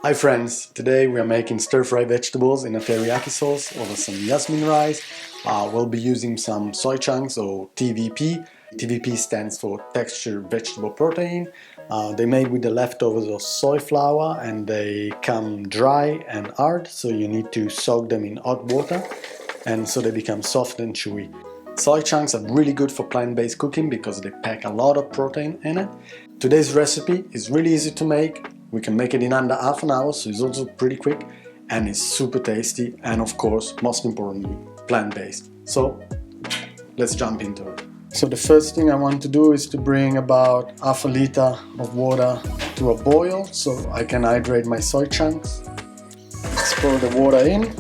Hi friends, today we are making stir-fried vegetables in a teriyaki sauce over some jasmine rice. We'll be using some soy chunks or TVP. TVP stands for textured vegetable protein. They're made with the leftovers of soy flour and they come dry and hard, so you need to soak them in hot water and so they become soft and chewy. Soy chunks are really good for plant-based cooking because they pack a lot of protein in it. Today's recipe is really easy to make. We can make it in under half an hour, so it's also pretty quick and it's super tasty and of course, most importantly, plant-based. So let's jump into it. So the first thing I want to do is to bring about half a liter of water to a boil so I can hydrate my soy chunks. Let's pour the water in.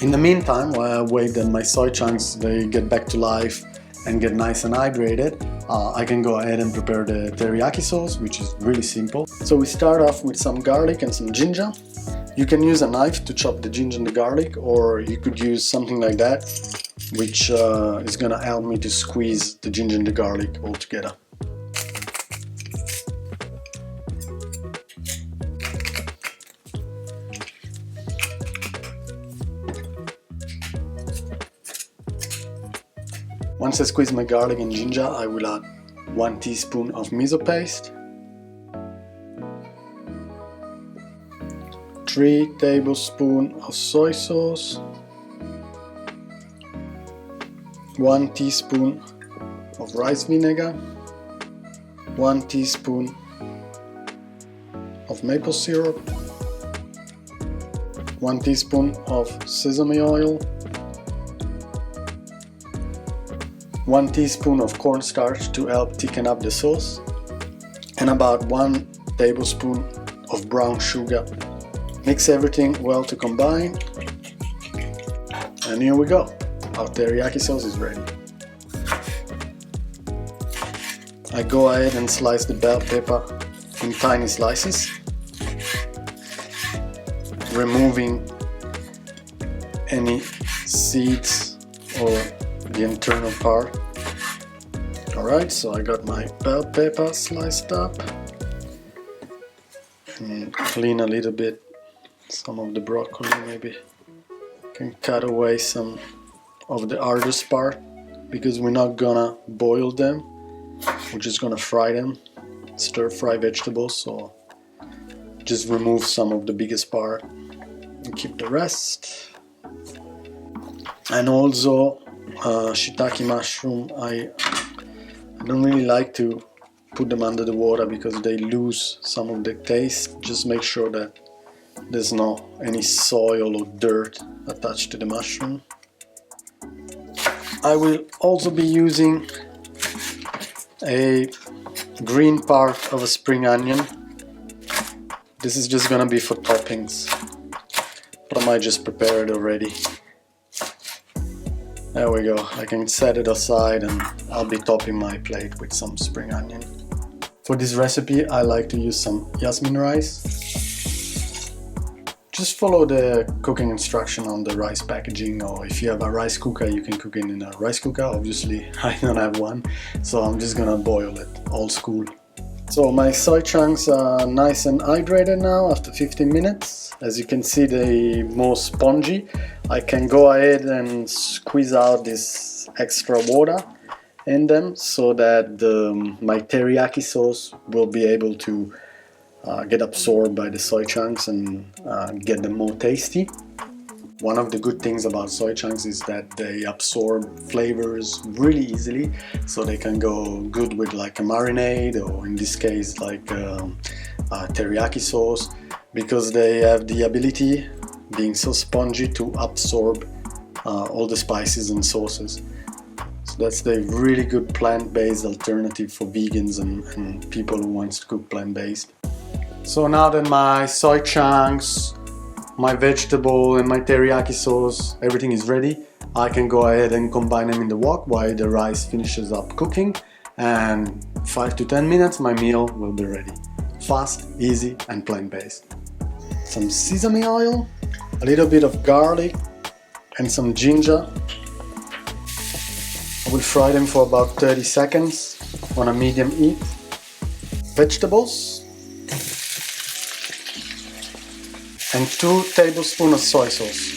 In the meantime, while I wait that my soy chunks they get back to life and get nice and hydrated, I can go ahead and prepare the teriyaki sauce, which is really simple. So we start off with some garlic and some ginger. You can use a knife to chop the ginger and the garlic, or you could use something like that, which is gonna help me to squeeze the ginger and the garlic all together. Once I squeeze my garlic and ginger, I will add 1 teaspoon of miso paste, 3 tablespoons of soy sauce, 1 teaspoon of rice vinegar, 1 teaspoon of maple syrup, 1 teaspoon of sesame oil, 1 teaspoon of cornstarch to help thicken up the sauce, and about 1 tablespoon of brown sugar. Mix everything well to combine, and here we go. Our teriyaki sauce is ready. I go ahead and slice the bell pepper in tiny slices, removing any seeds or the internal part. Alright, so I got my bell pepper sliced up and clean a little bit some of the broccoli. Maybe can cut away some of the hardest part because we're not gonna boil them, we're just gonna fry them, stir fry vegetables, so just remove some of the biggest part and keep the rest. And also shiitake mushroom, I don't really like to put them under the water because they lose some of the taste. Just make sure that there's not any soil or dirt attached to the mushroom. I will also be using a green part of a spring onion. This is just gonna be for toppings, but I might just prepare it already. There we go, I can set it aside and I'll be topping my plate with some spring onion. For this recipe I like to use some jasmine rice. Just follow the cooking instruction on the rice packaging, or if you have a rice cooker you can cook it in a rice cooker. Obviously I don't have one, so I'm just gonna boil it, old school. So my soy chunks are nice and hydrated now after 15 minutes. As you can see, they're more spongy. I can go ahead and squeeze out this extra water in them so that my teriyaki sauce will be able to get absorbed by the soy chunks and get them more tasty. One of the good things about soy chunks is that they absorb flavors really easily, so they can go good with like a marinade, or in this case like a teriyaki sauce, because they have the ability, being so spongy, to absorb all the spices and sauces. So that's the really good plant-based alternative for vegans and people who want to cook plant-based. So now that my soy chunks, my vegetable and my teriyaki sauce, everything is ready, I can go ahead and combine them in the wok while the rice finishes up cooking, and 5 to 10 minutes my meal will be ready. Fast, easy and plant-based. Some sesame oil, a little bit of garlic and some ginger. I will fry them for about 30 seconds on a medium heat. Vegetables, and 2 tablespoons of soy sauce.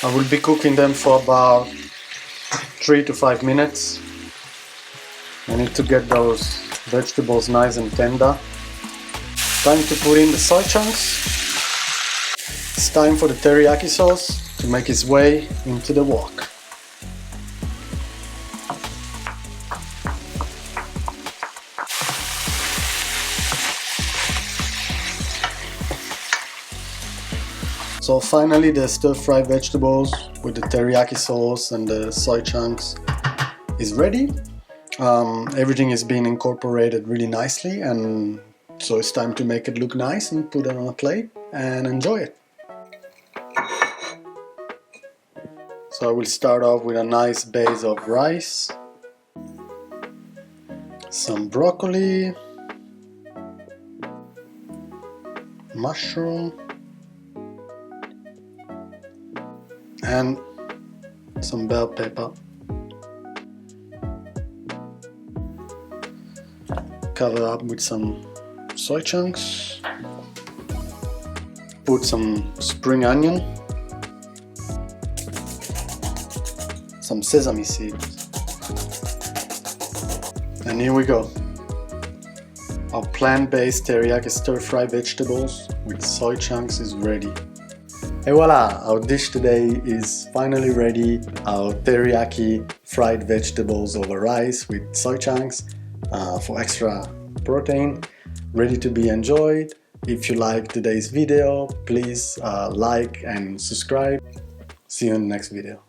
I will be cooking them for about 3 to 5 minutes. I need to get those vegetables nice and tender. Time to put in the soy chunks. It's time for the teriyaki sauce to make its way into the wok. So finally the stir-fried vegetables with the teriyaki sauce and the soy chunks is ready. Everything is being incorporated really nicely, and so it's time to make it look nice and put it on a plate and enjoy it. So I will start off with a nice base of rice, some broccoli, mushroom, and some bell pepper. Cover up with some soy chunks. Put some spring onion, some sesame seeds, and here we go. Our plant-based teriyaki stir-fry vegetables with soy chunks is ready. Et voila! Our dish today is finally ready. Our teriyaki fried vegetables over rice with soy chunks for extra protein, ready to be enjoyed. If you like today's video, please like and subscribe. See you in the next video.